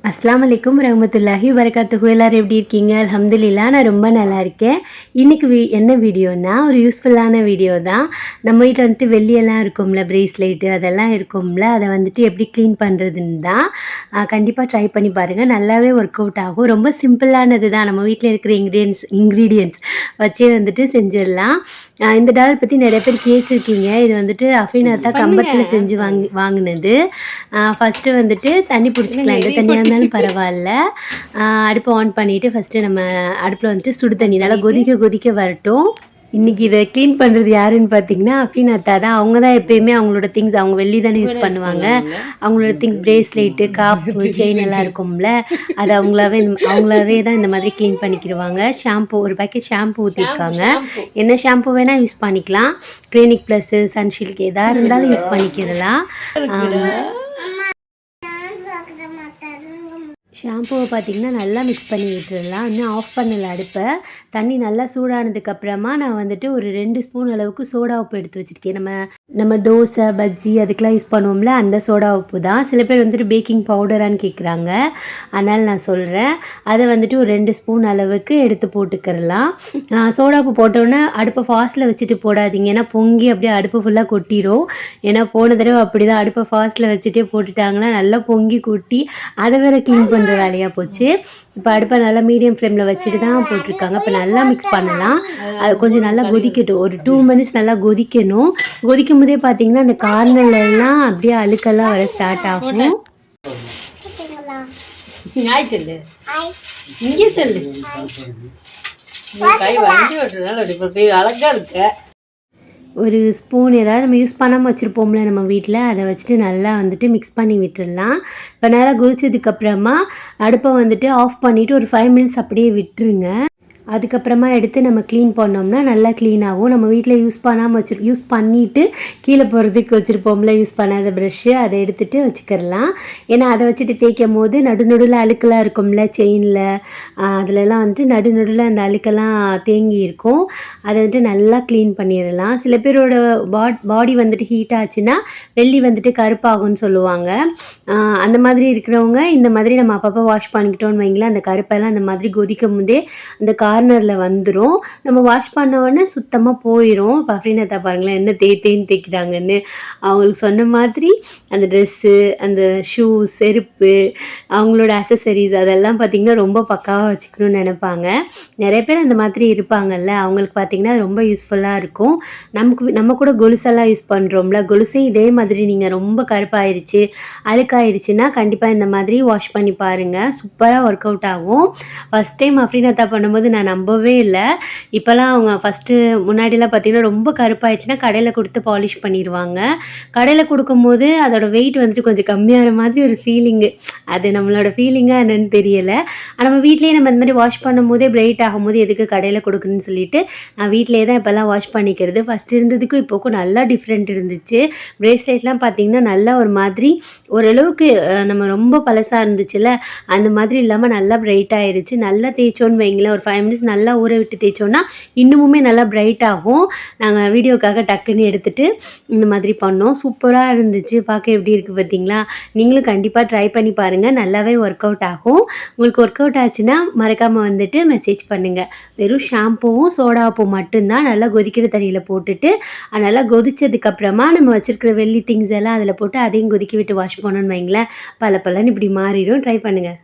அஸ்ஸலாமு அலைக்கும் வரஹ்மத்துல்லாஹி வபரகாத்துஹு. எல்லாரும் எப்படி இருக்கீங்க? அல்ஹம்துலில்லாஹ் நான் ரொம்ப நல்லா இருக்கேன். இன்றைக்கி என்ன வீடியோனா ஒரு யூஸ்ஃபுல்லான வீடியோ தான். நம்ம வீட்டில் வந்துட்டு வெள்ளியெல்லாம் இருக்கும்ல, பிரேஸ்லெட்டு அதெல்லாம் இருக்கும்ல, அதை வந்துட்டு எப்படி க்ளீன் பண்ணுறதுன்னு தான். கண்டிப்பாக ட்ரை பண்ணி பாருங்கள், நல்லாவே ஒர்க் அவுட் ஆகும். ரொம்ப சிம்பிளானது தான், நம்ம வீட்டில் இருக்கிற இன்க்ரீடியன்ட்ஸ் வச்சே வந்துட்டு செஞ்சிடலாம். இந்த டால் பற்றி நிறைய பேர் கேட்டிருக்கீங்க. இது வந்துட்டு அஃபீனாத்தா கம்பத்தில் செஞ்சு வாங்கினது. ஃபஸ்ட்டு வந்துட்டு தண்ணி பிடிச்சிக்கலாம், எந்த தண்ணியாக இருந்தாலும் பரவாயில்ல. அடுப்பை ஆன் பண்ணிவிட்டு ஃபஸ்ட்டு நம்ம அடுப்பில் வந்துட்டு சுடு தண்ணி நல்லா கொதிக்க வரட்டும். இன்றைக்கி இதை க்ளீன் பண்ணுறது யாருன்னு பார்த்தீங்கன்னா அஃபீனாத்தா தான். அவங்க தான் எப்போயுமே அவங்களோட திங்ஸ், அவங்க வெள்ளி தானே யூஸ் பண்ணுவாங்க, அவங்களோட திங்ஸ் பிரேஸ்லெட்டு, காப்பு, செயின் எல்லாம் இருக்கும்ல, அது அவங்களாவே தான் இந்த மாதிரி க்ளீன் பண்ணிக்கிடுவாங்க. ஷாம்பு, ஒரு பேக்கெட் ஷாம்பு ஊற்றிருக்காங்க. என்ன ஷாம்பு வேணால் யூஸ் பண்ணிக்கலாம், கிளினிக் ப்ளஸ்ஸு, சன்ஷில்க் எதாக இருந்தாலும் யூஸ் பண்ணிக்கிடலாம். ஷாம்புவை பார்த்திங்கன்னா நல்லா மிக்ஸ் பண்ணி விட்டுடலாம். இன்னும் ஆஃப் பண்ணலை அடுப்பை. தண்ணி நல்லா சூடானதுக்கப்புறமா நான் வந்துட்டு ஒரு 2 ஸ்பூன் அளவுக்கு சோடா உப்பு எடுத்து வச்சுருக்கேன். நம்ம தோசை, பஜ்ஜி அதுக்கெலாம் யூஸ் பண்ணுவோம்ல, அந்த சோடா உப்பு தான். சில பேர் வந்துட்டு பேக்கிங் பவுடரான்னு கேட்குறாங்க, அதனால் நான் சொல்கிறேன். அதை வந்துட்டு ஒரு 2 ஸ்பூன் அளவுக்கு எடுத்து போட்டுக்கிறலாம். சோடா உப்பு போட்டோன்னே அடுப்பை ஃபாஸ்ட்டில் வச்சுட்டு போடாதீங்க, ஏன்னா பொங்கி அப்படியே அடுப்பு ஃபுல்லாக கொட்டிடும். ஏன்னா போன தடவை அப்படி தான், அடுப்பை ஃபாஸ்ட்டில் வச்சுட்டே போட்டுட்டாங்கன்னா நல்லா பொங்கி கொட்டி அதை வேறு க்ளீன் பண்ணுற வேலையாக போச்சு. இப்போ அடுப்பை நல்லா மீடியம் ஃப்ளேமில் வச்சுட்டு தான் போட்டிருக்காங்க. இப்போ நல்லா மிக்ஸ் பண்ணலாம். அது கொஞ்சம் நல்லா கொதிக்கட்டும், ஒரு 2 மினிட்ஸ் நல்லா கொதிக்கணும். கொதிக்கும் போதே பார்த்தீங்கன்னா அந்த கார்னர்லாம் அப்படியே அழுக்கெல்லாம் வர ஸ்டார்ட் ஆகும். சொல்லு, இங்கே சொல்லு, கை வண்டி ஓட்டுறதுனால அப்படி கை அழகாக இருக்க. ஒரு ஸ்பூன் ஏதாவது நம்ம யூஸ் பண்ணாமல் வச்சுருப்போம்ல நம்ம வீட்டில், அதை வச்சுட்டு நல்லா வந்துட்டு மிக்ஸ் பண்ணி விட்டுடலாம். இப்போ நல்லா கொதிச்சதுக்கப்புறமா அடுப்பை வந்துட்டு ஆஃப் பண்ணிவிட்டு ஒரு 5 மினிட்ஸ் அப்படியே விட்டுருங்க. அதுக்கப்புறமா எடுத்து நம்ம க்ளீன் பண்ணோம்னா நல்லா க்ளீன் ஆகும். நம்ம வீட்டில் யூஸ் பண்ணிவிட்டு கீழே போகிறதுக்கு வச்சுருப்போம்ல யூஸ் பண்ணாத ப்ரஷ்ஷு, அதை எடுத்துகிட்டு வச்சுக்கிறலாம். ஏன்னா அதை வச்சுட்டு தேய்க்கும் போது நடுநடுவில் அழுக்கெல்லாம் இருக்கும்ல செயினில், அதிலலாம் வந்துட்டு நடுநடுவில் அந்த அழுக்கெல்லாம் தேங்கி இருக்கும். அதை வந்துட்டு நல்லா க்ளீன் பண்ணிடலாம். சில பேரோட பாடி வந்துட்டு ஹீட் ஆச்சுன்னா வெள்ளி வந்துட்டு கருப்பாகும்னு சொல்லுவாங்க. அந்த மாதிரி இருக்கிறவங்க இந்த மாதிரி நம்ம அப்பப்போ வாஷ் பண்ணிக்கிட்டோன்னு வைங்களேன், அந்த கருப்பெல்லாம் அந்த மாதிரி கொதிக்கும் போதே அந்த கார்னரில் வந்துடும். நம்ம வாஷ் பண்ணோடனே சுத்தமாக போயிடும். இப்போ அஃபீனாத்தா பாருங்களேன் என்ன தேய்ன்னு தேய்க்கிறாங்கன்னு. அவங்களுக்கு சொன்ன மாதிரி அந்த ட்ரெஸ்ஸு, அந்த ஷூ, செருப்பு, அவங்களோட அசசரிஸ் அதெல்லாம் பார்த்திங்கன்னா ரொம்ப பக்காவாக வச்சுக்கணும்னு நினைப்பாங்க. நிறைய பேர் அந்த மாதிரி இருப்பாங்கல்ல, அவங்களுக்கு பார்த்திங்கன்னா ரொம்ப யூஸ்ஃபுல்லாக இருக்கும். நம்ம கூட கொலுசெல்லாம் யூஸ் பண்ணுறோம்ல, கொலுசே இதே மாதிரி நீங்கள் ரொம்ப கருப்பாயிருச்சு, அழுக்காயிருச்சுன்னா கண்டிப்பாக இந்த மாதிரி வாஷ் பண்ணி பாருங்கள், சூப்பராக ஒர்க் அவுட் ஆகும். ஃபஸ்ட் டைம் அஃபீனாத்தா பண்ணும்போது நான் நம்பவே இல்லை. இப்போலாம் அவங்க முன்னாடிலாம் பார்த்திங்கன்னா ரொம்ப கருப்பாயிடுச்சுன்னா கடையில் கொடுத்து பாலிஷ் பண்ணிடுவாங்க. கடையில் கொடுக்கும்போது அதோட வெயிட் வந்துட்டு கொஞ்சம் கம்மியாகிற மாதிரி ஒரு ஃபீலிங்கு, அது நம்மளோட ஃபீலிங்காக என்னென்னு தெரியலை. நம்ம வீட்லேயே நம்ம இந்த மாதிரி வாஷ் பண்ணும்போதே பிரைட் ஆகும்போது எதுக்கு கடையில் கொடுக்கணும்னு சொல்லிட்டு நான் வீட்டிலே தான் இப்போல்லாம் வாஷ் பண்ணிக்கிறது. ஃபஸ்ட் இருந்ததுக்கும் இப்போக்கும் நல்லா டிஃப்ரெண்ட் இருந்துச்சு. பிரேஸ்லெட்லாம் பார்த்திங்கன்னா நல்லா ஒரு மாதிரி ஓரளவுக்கு நம்ம ரொம்ப பழசாக இருந்துச்சுல்ல அந்த மாதிரி இல்லாமல் நல்லா பிரைட் ஆகிடுச்சு. நல்லா தேய்ச்சோன்னு வைங்களேன், ஒரு 5 மினிட்ஸ் நல்லா ஊற விட்டு தேய்ச்சோன்னா இன்னுமுமே நல்லா பிரைட் ஆகும். நாங்கள் வீடியோக்காக டக்குன்னு எடுத்துகிட்டு இந்த மாதிரி பண்ணோம். சூப்பராக இருந்துச்சு, பார்க்க எப்படி இருக்குது பார்த்தீங்களா? நீங்களும் கண்டிப்பாக ட்ரை பண்ணி பாருங்கள், நல்லாவே ஒர்க் அவுட் ஆகும். உங்களுக்கு ஒர்க் அவுட் ஆச்சுன்னா மறக்காமல் வந்துட்டு மெசேஜ் பண்ணுங்கள். வெறும் ஷாம்புவும் சோடா உப்பு மட்டும்தான் நல்லா கொதிக்கிற தண்ணியில் போட்டுட்டு நல்லா கொதிச்சதுக்கப்புறமா நம்ம வச்சுருக்கிற வெள்ளி திங்ஸ் எல்லாம் அதில் போட்டு அதையும் கொதிக்க விட்டு வாஷ் பண்ணணும்னு வைங்களேன், பல இப்படி மாறிடும். ட்ரை பண்ணுங்கள்.